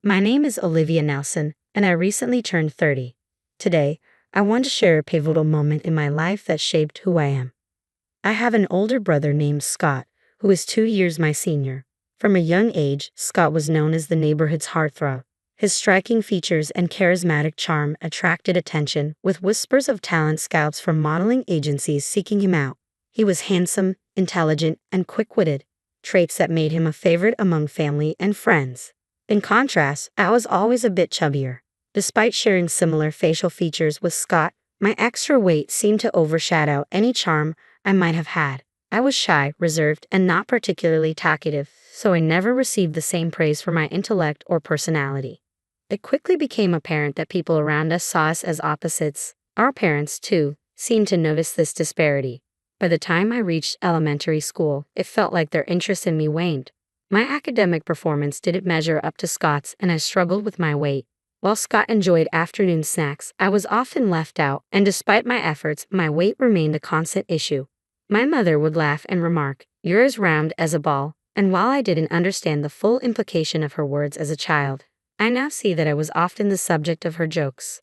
My name is Olivia Nelson, and I recently turned 30. Today, I want to share a pivotal moment in my life that shaped who I am. I have an older brother named Scott, who is 2 years my senior. From a young age, Scott was known as the neighborhood's heartthrob. His striking features and charismatic charm attracted attention, with whispers of talent scouts from modeling agencies seeking him out. He was handsome, intelligent, and quick-witted, traits that made him a favorite among family and friends. In contrast, I was always a bit chubbier. Despite sharing similar facial features with Scott, my extra weight seemed to overshadow any charm I might have had. I was shy, reserved, and not particularly talkative, so I never received the same praise for my intellect or personality. It quickly became apparent that people around us saw us as opposites. Our parents, too, seemed to notice this disparity. By the time I reached elementary school, it felt like their interest in me waned. My academic performance didn't measure up to Scott's, and I struggled with my weight. While Scott enjoyed afternoon snacks, I was often left out, and despite my efforts, my weight remained a constant issue. My mother would laugh and remark, "You're as round as a ball," and while I didn't understand the full implication of her words as a child, I now see that I was often the subject of her jokes.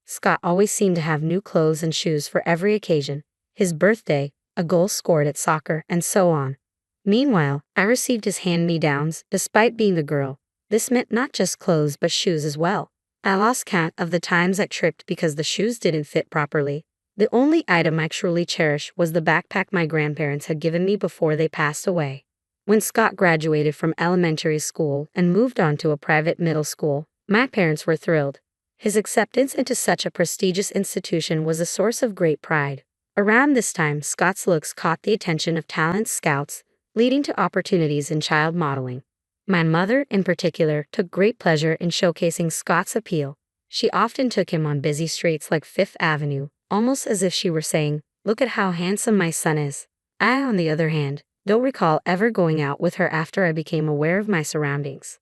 Scott always seemed to have new clothes and shoes for every occasion: his birthday, a goal scored at soccer, and so on. Meanwhile, I received his hand-me-downs, despite being a girl. This meant not just clothes but shoes as well. I lost count of the times I tripped because the shoes didn't fit properly. The only item I truly cherished was the backpack my grandparents had given me before they passed away. When Scott graduated from elementary school and moved on to a private middle school, my parents were thrilled. His acceptance into such a prestigious institution was a source of great pride. Around this time, Scott's looks caught the attention of talent scouts, leading to opportunities in child modeling. My mother, in particular, took great pleasure in showcasing Scott's appeal. She often took him on busy streets like Fifth Avenue, almost as if she were saying, "Look at how handsome my son is." I, on the other hand, don't recall ever going out with her after I became aware of my surroundings.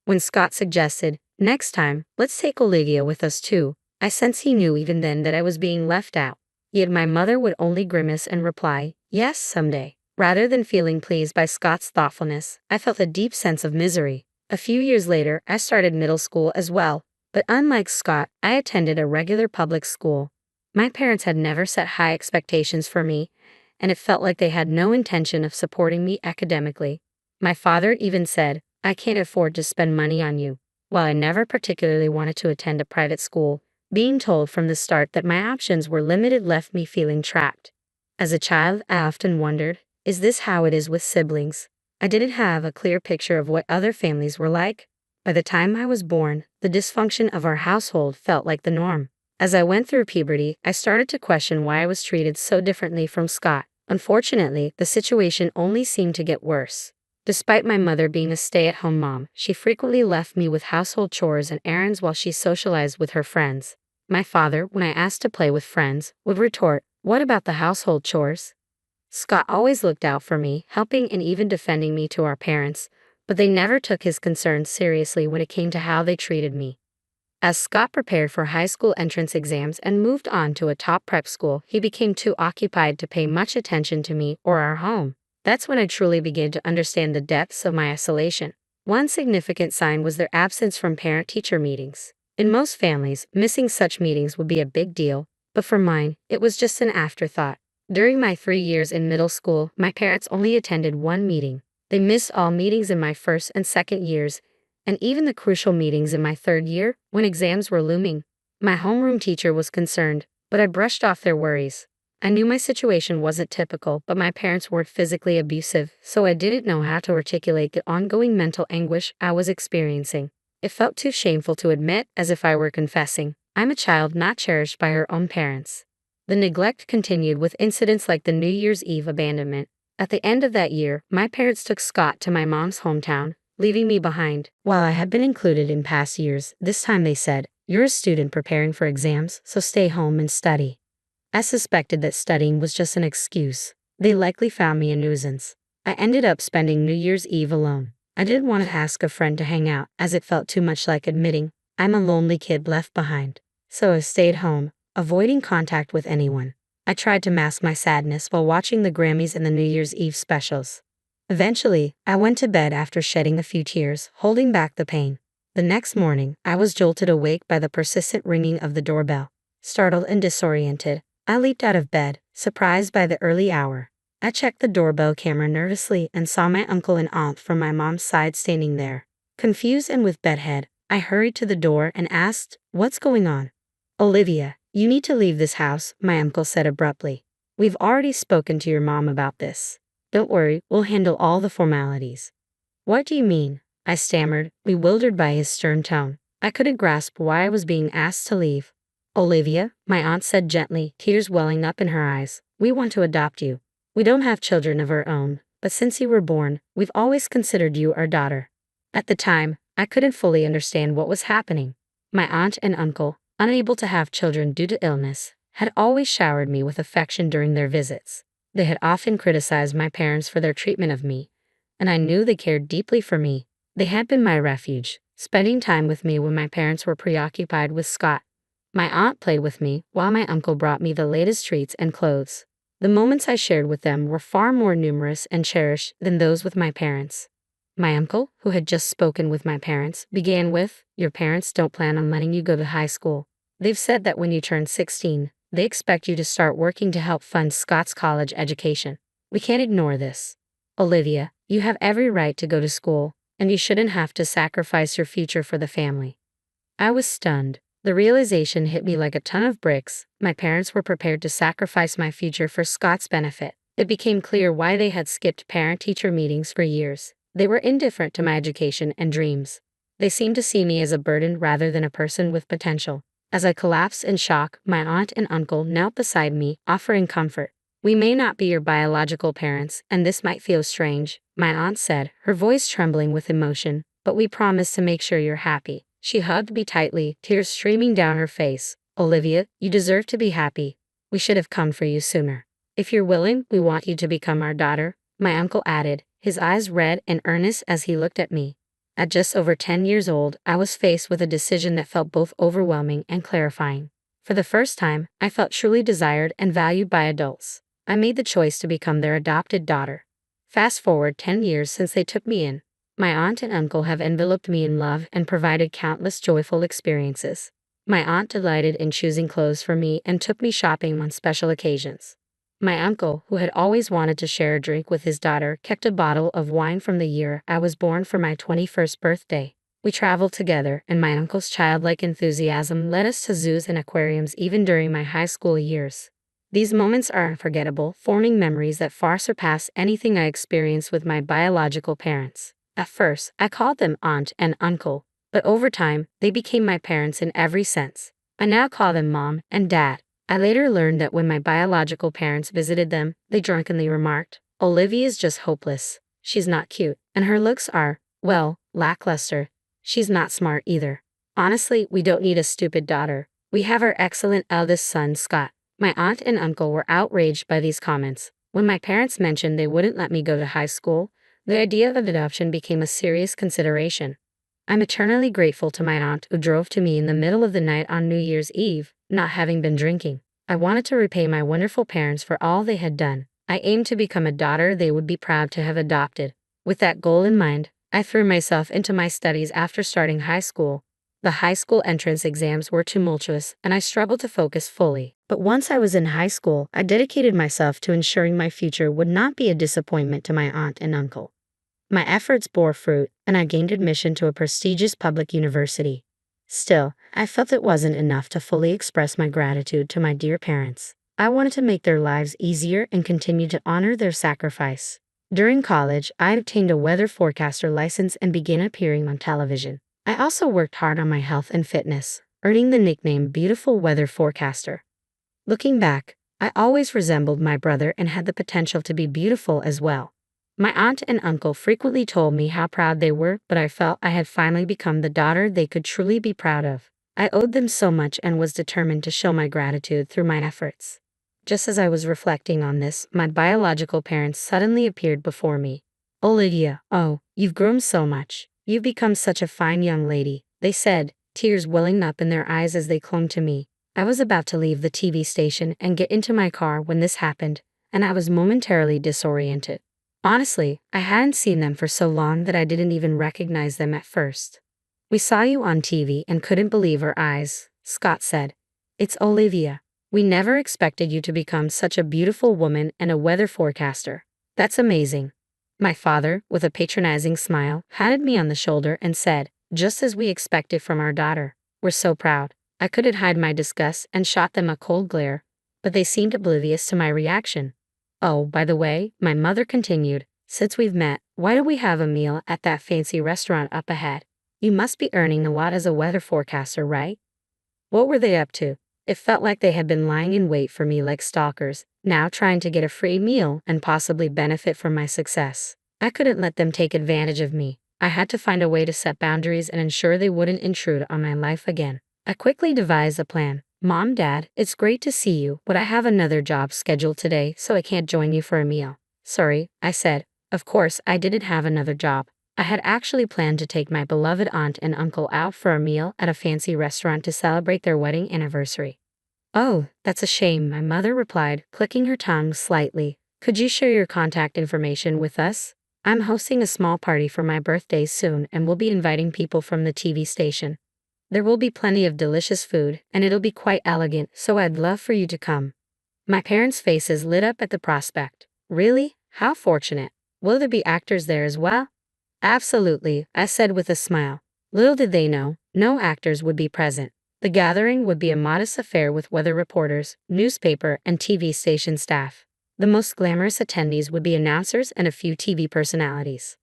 When Scott suggested, "Next time, let's take Olivia with us too," I sensed he knew even then that I was being left out. Yet my mother would only grimace and reply, "Yes, someday." Rather than feeling pleased by Scott's thoughtfulness, I felt a deep sense of misery. A few years later, I started middle school as well, but unlike Scott, I attended a regular public school. My parents had never set high expectations for me, and it felt like they had no intention of supporting me academically. My father even said, "I can't afford to spend money on you." While I never particularly wanted to attend a private school, being told from the start that my options were limited left me feeling trapped. As a child, I often wondered, is this how it is with siblings? I didn't have a clear picture of what other families were like. By the time I was born, the dysfunction of our household felt like the norm. As I went through puberty, I started to question why I was treated so differently from Scott. Unfortunately, the situation only seemed to get worse. Despite my mother being a stay-at-home mom, she frequently left me with household chores and errands while she socialized with her friends. My father, when I asked to play with friends, would retort, "What about the household chores?" Scott always looked out for me, helping and even defending me to our parents, but they never took his concerns seriously when it came to how they treated me. As Scott prepared for high school entrance exams and moved on to a top prep school, he became too occupied to pay much attention to me or our home. That's when I truly began to understand the depths of my isolation. One significant sign was their absence from parent-teacher meetings. In most families, missing such meetings would be a big deal, but for mine, it was just an afterthought. During my 3 years in middle school, my parents only attended one meeting. They missed all meetings in my first and second years, and even the crucial meetings in my third year, when exams were looming. My homeroom teacher was concerned, but I brushed off their worries. I knew my situation wasn't typical, but my parents weren't physically abusive, so I didn't know how to articulate the ongoing mental anguish I was experiencing. It felt too shameful to admit, as if I were confessing, "I'm a child not cherished by her own parents." The neglect continued with incidents like the New Year's Eve abandonment. At the end of that year, my parents took Scott to my mom's hometown, leaving me behind. While I had been included in past years, this time they said, "You're a student preparing for exams, so stay home and study." I suspected that studying was just an excuse. They likely found me a nuisance. I ended up spending New Year's Eve alone. I didn't want to ask a friend to hang out, as it felt too much like admitting, "I'm a lonely kid left behind." So I stayed home, avoiding contact with anyone. I tried to mask my sadness while watching the Grammys and the New Year's Eve specials. Eventually, I went to bed after shedding a few tears, holding back the pain. The next morning, I was jolted awake by the persistent ringing of the doorbell. Startled and disoriented, I leaped out of bed, surprised by the early hour. I checked the doorbell camera nervously and saw my uncle and aunt from my mom's side standing there. Confused and with bedhead, I hurried to the door and asked, "What's going on?" "Olivia, you need to leave this house," my uncle said abruptly. "We've already spoken to your mom about this. Don't worry, we'll handle all the formalities." "What do you mean?" I stammered, bewildered by his stern tone. I couldn't grasp why I was being asked to leave. "Olivia," my aunt said gently, tears welling up in her eyes, "we want to adopt you. We don't have children of our own, but since you were born, we've always considered you our daughter." At the time, I couldn't fully understand what was happening. My aunt and uncle, unable to have children due to illness, had always showered me with affection during their visits. They had often criticized my parents for their treatment of me, and I knew they cared deeply for me. They had been my refuge, spending time with me when my parents were preoccupied with Scott. My aunt played with me, while my uncle brought me the latest treats and clothes. The moments I shared with them were far more numerous and cherished than those with my parents. My uncle, who had just spoken with my parents, began with, "Your parents don't plan on letting you go to high school. They've said that when you turn 16, they expect you to start working to help fund Scott's college education. We can't ignore this. Olivia, you have every right to go to school, and you shouldn't have to sacrifice your future for the family." I was stunned. The realization hit me like a ton of bricks. My parents were prepared to sacrifice my future for Scott's benefit. It became clear why they had skipped parent-teacher meetings for years. They were indifferent to my education and dreams. They seemed to see me as a burden rather than a person with potential. As I collapsed in shock, my aunt and uncle knelt beside me, offering comfort. "We may not be your biological parents, and this might feel strange," my aunt said, her voice trembling with emotion, "but we promise to make sure you're happy." She hugged me tightly, tears streaming down her face. "Olivia, you deserve to be happy. We should have come for you sooner. If you're willing, we want you to become our daughter," my uncle added, his eyes red and earnest as he looked at me. At just over 10 years old, I was faced with a decision that felt both overwhelming and clarifying. For the first time, I felt truly desired and valued by adults. I made the choice to become their adopted daughter. Fast forward 10 years since they took me in. My aunt and uncle have enveloped me in love and provided countless joyful experiences. My aunt delighted in choosing clothes for me and took me shopping on special occasions. My uncle, who had always wanted to share a drink with his daughter, kept a bottle of wine from the year I was born for my 21st birthday. We traveled together, and my uncle's childlike enthusiasm led us to zoos and aquariums even during my high school years. These moments are unforgettable, forming memories that far surpass anything I experienced with my biological parents. At first, I called them aunt and uncle, but over time, they became my parents in every sense. I now call them mom and dad. I later learned that when my biological parents visited them, they drunkenly remarked, "Olivia's just hopeless. She's not cute, and her looks are, well, lackluster. She's not smart either. Honestly, we don't need a stupid daughter. We have our excellent eldest son, Scott." My aunt and uncle were outraged by these comments. When my parents mentioned they wouldn't let me go to high school, the idea of adoption became a serious consideration. I'm eternally grateful to my aunt who drove to me in the middle of the night on New Year's Eve, not having been drinking. I wanted to repay my wonderful parents for all they had done. I aimed to become a daughter they would be proud to have adopted. With that goal in mind, I threw myself into my studies after starting high school. The high school entrance exams were tumultuous, and I struggled to focus fully. But once I was in high school, I dedicated myself to ensuring my future would not be a disappointment to my aunt and uncle. My efforts bore fruit, and I gained admission to a prestigious public university. Still, I felt it wasn't enough to fully express my gratitude to my dear parents. I wanted to make their lives easier and continue to honor their sacrifice. During college, I obtained a weather forecaster license and began appearing on television. I also worked hard on my health and fitness, earning the nickname Beautiful Weather Forecaster. Looking back, I always resembled my brother and had the potential to be beautiful as well. My aunt and uncle frequently told me how proud they were, but I felt I had finally become the daughter they could truly be proud of. I owed them so much and was determined to show my gratitude through my efforts. Just as I was reflecting on this, my biological parents suddenly appeared before me. "Olivia, oh, you've grown so much. You've become such a fine young lady," they said, tears welling up in their eyes as they clung to me. I was about to leave the TV station and get into my car when this happened, and I was momentarily disoriented. Honestly, I hadn't seen them for so long that I didn't even recognize them at first. We saw you on TV and couldn't believe our eyes, Scott said. It's Olivia. We never expected you to become such a beautiful woman and a weather forecaster. That's amazing. My father, with a patronizing smile, patted me on the shoulder and said, just as we expected from our daughter. We're so proud. I couldn't hide my disgust and shot them a cold glare, but they seemed oblivious to my reaction. Oh, by the way, my mother continued, since we've met, why don't we have a meal at that fancy restaurant up ahead? You must be earning a lot as a weather forecaster, right? What were they up to? It felt like they had been lying in wait for me like stalkers, now trying to get a free meal and possibly benefit from my success. I couldn't let them take advantage of me. I had to find a way to set boundaries and ensure they wouldn't intrude on my life again. I quickly devised a plan. Mom, Dad, it's great to see you, but I have another job scheduled today, so I can't join you for a meal. Sorry, I said. Of course, I didn't have another job. I had actually planned to take my beloved aunt and uncle out for a meal at a fancy restaurant to celebrate their wedding anniversary. Oh, that's a shame, my mother replied, clicking her tongue slightly. Could you share your contact information with us? I'm hosting a small party for my birthday soon and will be inviting people from the TV station. There will be plenty of delicious food, and it'll be quite elegant, so I'd love for you to come. My parents' faces lit up at the prospect. Really? How fortunate. Will there be actors there as well? Absolutely, I said with a smile. Little did they know, no actors would be present. The gathering would be a modest affair with weather reporters, newspaper, and TV station staff. The most glamorous attendees would be announcers and a few TV personalities.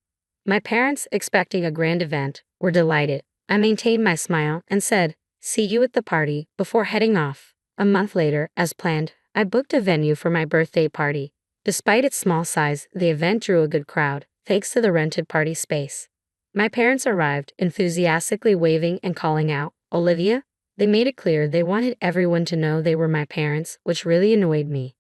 My parents, expecting a grand event, were delighted. I maintained my smile and said, see you at the party, before heading off. A month later, as planned, I booked a venue for my birthday party. Despite its small size, the event drew a good crowd, thanks to the rented party space. My parents arrived, enthusiastically waving and calling out, Olivia? They made it clear they wanted everyone to know they were my parents, which really annoyed me.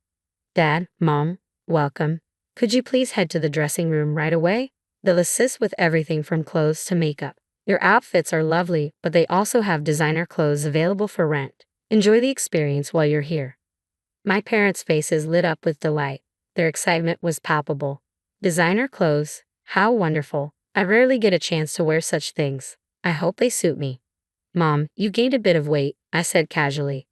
Dad, Mom, welcome. Could you please head to the dressing room right away? They'll assist with everything from clothes to makeup. Your outfits are lovely, but they also have designer clothes available for rent. Enjoy the experience while you're here. My parents' faces lit up with delight. Their excitement was palpable. Designer clothes? How wonderful. I rarely get a chance to wear such things. I hope they suit me. Mom, you gained a bit of weight, I said casually.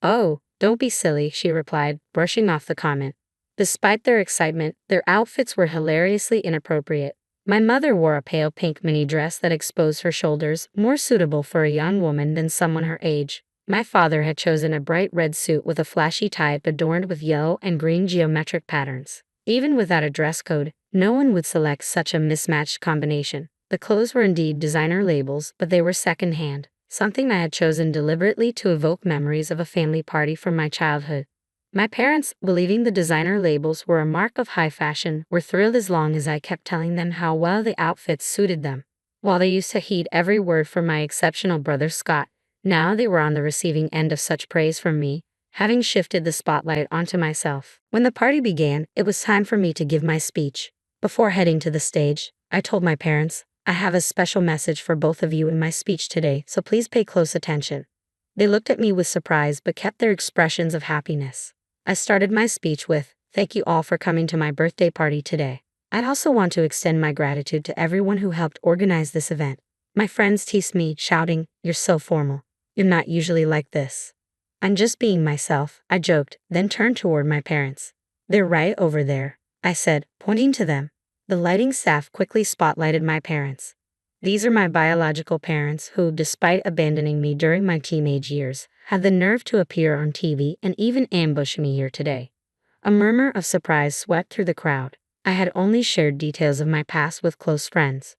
Oh, don't be silly, she replied, brushing off the comment. Despite their excitement, their outfits were hilariously inappropriate. My mother wore a pale pink mini dress that exposed her shoulders, more suitable for a young woman than someone her age. My father had chosen a bright red suit with a flashy tie adorned with yellow and green geometric patterns. Even without a dress code, no one would select such a mismatched combination. The clothes were indeed designer labels, but they were second-hand, something I had chosen deliberately to evoke memories of a family party from my childhood. My parents, believing the designer labels were a mark of high fashion, were thrilled as long as I kept telling them how well the outfits suited them. While they used to heed every word from my exceptional brother Scott, now they were on the receiving end of such praise from me, having shifted the spotlight onto myself. When the party began, it was time for me to give my speech. Before heading to the stage, I told my parents, I have a special message for both of you in my speech today, so please pay close attention. They looked at me with surprise but kept their expressions of happiness. I started my speech with, thank you all for coming to my birthday party today. I'd also want to extend my gratitude to everyone who helped organize this event. My friends teased me, shouting, you're so formal. You're not usually like this. I'm just being myself, I joked, then turned toward my parents. They're right over there, I said, pointing to them. The lighting staff quickly spotlighted my parents. These are my biological parents who, despite abandoning me during my teenage years, had the nerve to appear on TV and even ambush me here today. A murmur of surprise swept through the crowd. I had only shared details of my past with close friends.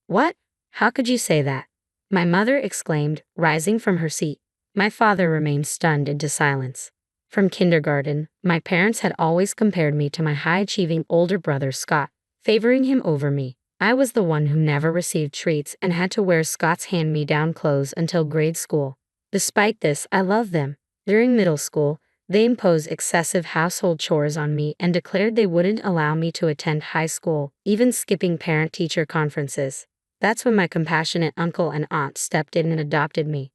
What? How could you say that? My mother exclaimed, rising from her seat. My father remained stunned into silence. From kindergarten, my parents had always compared me to my high-achieving older brother Scott, favoring him over me. I was the one who never received treats and had to wear Scott's hand-me-down clothes until grade school. Despite this, I loved them. During middle school, they imposed excessive household chores on me and declared they wouldn't allow me to attend high school, even skipping parent-teacher conferences. That's when my compassionate uncle and aunt stepped in and adopted me.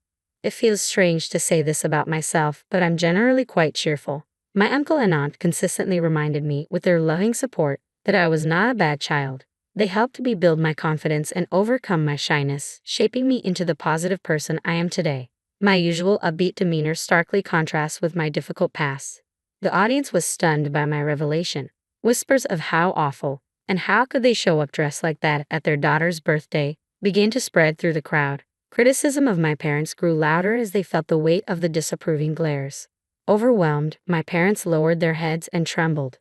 It feels strange to say this about myself, but I'm generally quite cheerful. My uncle and aunt consistently reminded me, with their loving support, that I was not a bad child. They helped me build my confidence and overcome my shyness, shaping me into the positive person I am today. My usual upbeat demeanor starkly contrasts with my difficult past. The audience was stunned by my revelation. Whispers of "how awful" and "how could they show up dressed like that at their daughter's birthday" began to spread through the crowd. Criticism of my parents grew louder as they felt the weight of the disapproving glares. Overwhelmed, my parents lowered their heads and trembled.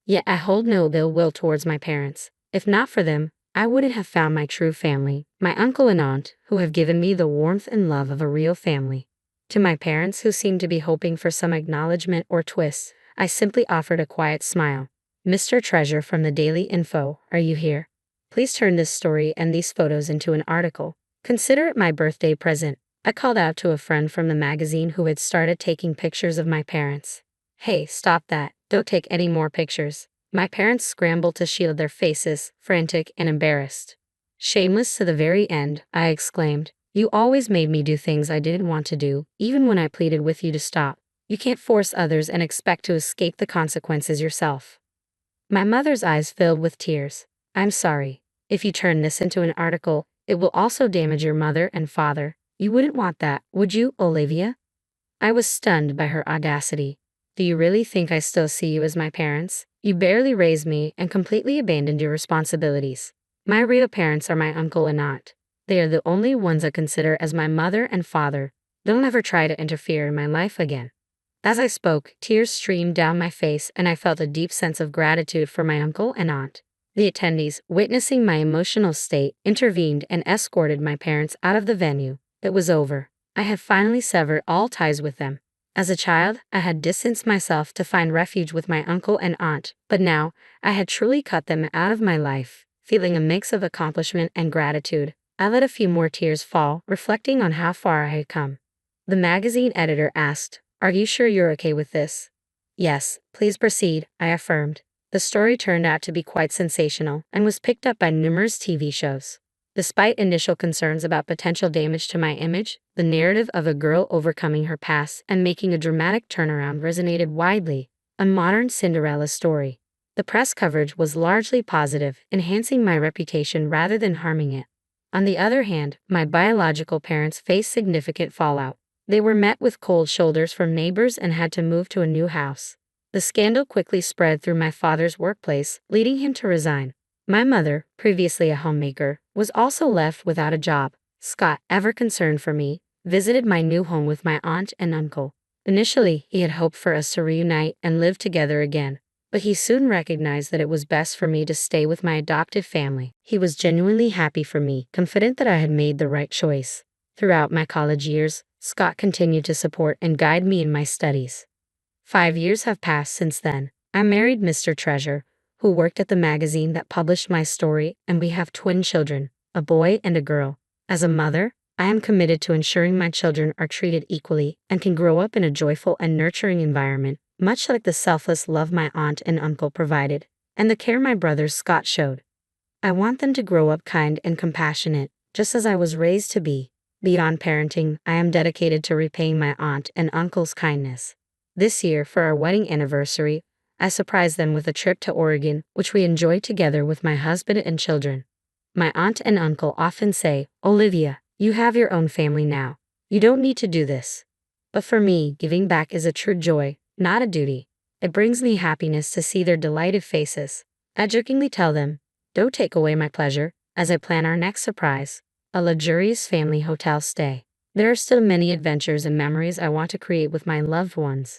Yet I hold no ill will towards my parents. If not for them, I wouldn't have found my true family, my uncle and aunt, who have given me the warmth and love of a real family. To my parents, who seemed to be hoping for some acknowledgement or twist, I simply offered a quiet smile. "Mr. Treasure from the Daily Info, are you here? Please turn this story and these photos into an article. Consider it my birthday present." I called out to a friend from the magazine who had started taking pictures of my parents. "Hey, stop that. Don't take any more pictures." My parents scrambled to shield their faces, frantic and embarrassed. "Shameless to the very end," I exclaimed. "You always made me do things I didn't want to do, even when I pleaded with you to stop. You can't force others and expect to escape the consequences yourself." My mother's eyes filled with tears. "I'm sorry. If you turn this into an article, it will also damage your mother and father. You wouldn't want that, would you, Olivia?" I was stunned by her audacity. "Do you really think I still see you as my parents? You barely raised me and completely abandoned your responsibilities. My real parents are my uncle and aunt. They are the only ones I consider as my mother and father. Don't ever try to interfere in my life again." As I spoke, tears streamed down my face and I felt a deep sense of gratitude for my uncle and aunt. The attendees, witnessing my emotional state, intervened and escorted my parents out of the venue. It was over. I had finally severed all ties with them. As a child, I had distanced myself to find refuge with my uncle and aunt, but now, I had truly cut them out of my life. Feeling a mix of accomplishment and gratitude, I let a few more tears fall, reflecting on how far I had come. The magazine editor asked, "Are you sure you're okay with this?" "Yes, please proceed," I affirmed. The story turned out to be quite sensational and was picked up by numerous TV shows. Despite initial concerns about potential damage to my image, the narrative of a girl overcoming her past and making a dramatic turnaround resonated widely, a modern Cinderella story. The press coverage was largely positive, enhancing my reputation rather than harming it. On the other hand, my biological parents faced significant fallout. They were met with cold shoulders from neighbors and had to move to a new house. The scandal quickly spread through my father's workplace, leading him to resign. My mother, previously a homemaker, was also left without a job. Scott, ever concerned for me, visited my new home with my aunt and uncle. Initially, he had hoped for us to reunite and live together again, but he soon recognized that it was best for me to stay with my adoptive family. He was genuinely happy for me, confident that I had made the right choice. Throughout my college years, Scott continued to support and guide me in my studies. 5 years have passed since then. I married Mr. Treasure, who worked at the magazine that published my story, and we have twin children, a boy and a girl. As a mother, I am committed to ensuring my children are treated equally and can grow up in a joyful and nurturing environment, much like the selfless love my aunt and uncle provided, and the care my brother Scott showed. I want them to grow up kind and compassionate, just as I was raised to be. Beyond parenting, I am dedicated to repaying my aunt and uncle's kindness. This year, for our wedding anniversary, I surprised them with a trip to Oregon, which we enjoyed together with my husband and children. My aunt and uncle often say, "Olivia, you have your own family now. You don't need to do this." But for me, giving back is a true joy, not a duty. It brings me happiness to see their delighted faces. I jokingly tell them, "Don't take away my pleasure," as I plan our next surprise, a luxurious family hotel stay. There are still many adventures and memories I want to create with my loved ones.